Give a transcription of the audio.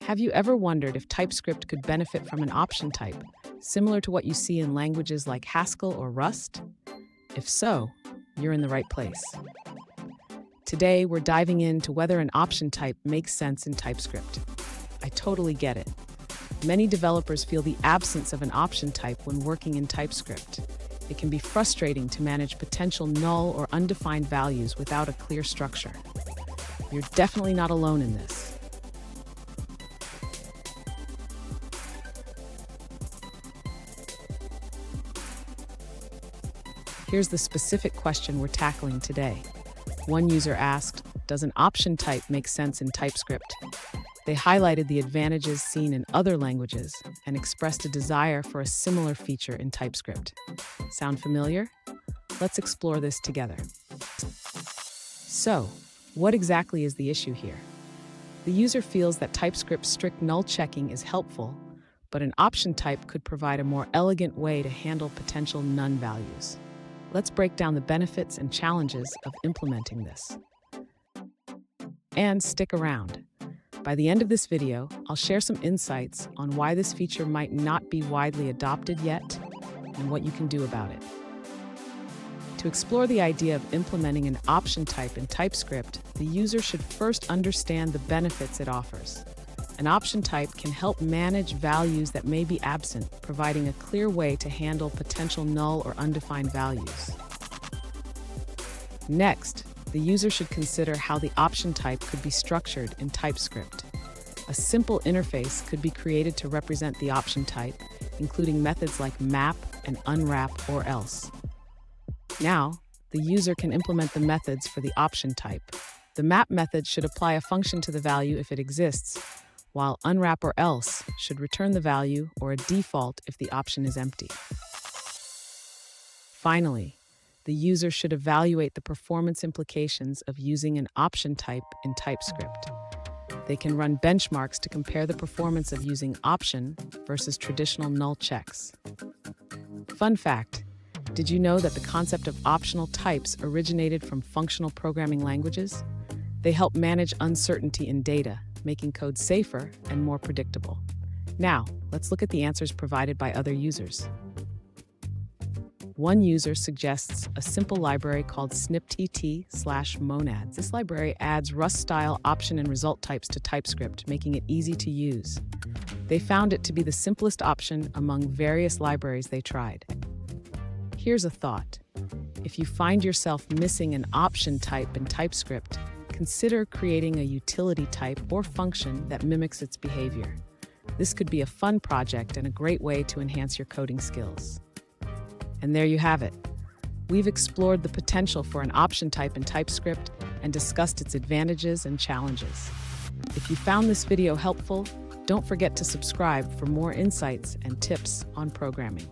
Have you ever wondered if TypeScript could benefit from an option type, similar to what you see in languages like Haskell or Rust? If so, you're in the right place. Today, we're diving into whether an option type makes sense in TypeScript. I totally get it. Many developers feel the absence of an option type when working in TypeScript. It can be frustrating to manage potential null or undefined values without a clear structure. You're definitely not alone in this. Here's the specific question we're tackling today. One user asked, does an option type make sense in TypeScript? They highlighted the advantages seen in other languages and expressed a desire for a similar feature in TypeScript. Sound familiar? Let's explore this together. So, what exactly is the issue here? The user feels that TypeScript's strict null checking is helpful, but an option type could provide a more elegant way to handle potential none values. Let's break down the benefits and challenges of implementing this. And stick around. By the end of this video, I'll share some insights on why this feature might not be widely adopted yet and what you can do about it. To explore the idea of implementing an option type in TypeScript, the user should first understand the benefits it offers. An option type can help manage values that may be absent, providing a clear way to handle potential null or undefined values. Next, the user should consider how the option type could be structured in TypeScript. A simple interface could be created to represent the option type, including methods like map and unwrap or else. Now, the user can implement the methods for the option type. The map method should apply a function to the value if it exists, while unwrap or else should return the value or a default if the option is empty. Finally, the user should evaluate the performance implications of using an option type in TypeScript. They can run benchmarks to compare the performance of using option versus traditional null checks. Fun fact, did you know that the concept of optional types originated from functional programming languages? They help manage uncertainty in data, making code safer and more predictable. Now, let's look at the answers provided by other users. One user suggests a simple library called sniptt/monads. This library adds Rust-style option and result types to TypeScript, making it easy to use. They found it to be the simplest option among various libraries they tried. Here's a thought. If you find yourself missing an option type in TypeScript, consider creating a utility type or function that mimics its behavior. This could be a fun project and a great way to enhance your coding skills. And there you have it. We've explored the potential for an option type in TypeScript and discussed its advantages and challenges. If you found this video helpful, don't forget to subscribe for more insights and tips on programming.